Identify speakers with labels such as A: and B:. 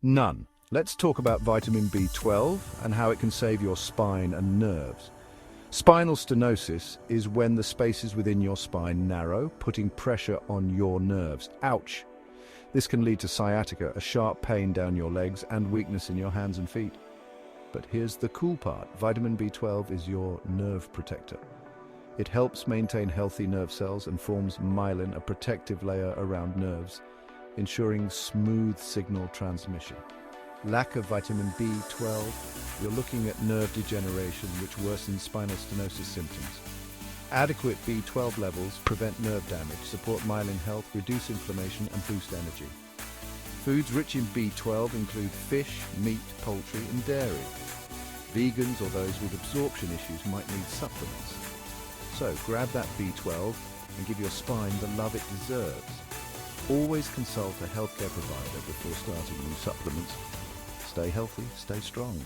A: None. Let's talk about vitamin B12 and how it can save your spine and nerves. Spinal stenosis is when the spaces within your spine narrow, putting pressure on your nerves. Ouch! This can lead to sciatica, a sharp pain down your legs, and weakness in your hands and feet. But here's the cool part. Vitamin B12 is your nerve protector. It helps maintain healthy nerve cells and forms myelin, a protective layer around nerves, ensuring smooth signal transmission. Lack of vitamin B12, you're looking at nerve degeneration, which worsens spinal stenosis symptoms. Adequate B12 levels prevent nerve damage, support myelin health, reduce inflammation, and boost energy. Foods rich in B12 include fish, meat, poultry, and dairy. Vegans or those with absorption issues might need supplements. So grab that B12 and give your spine the love it deserves. Always consult a healthcare provider before starting new supplements. Stay healthy, stay strong.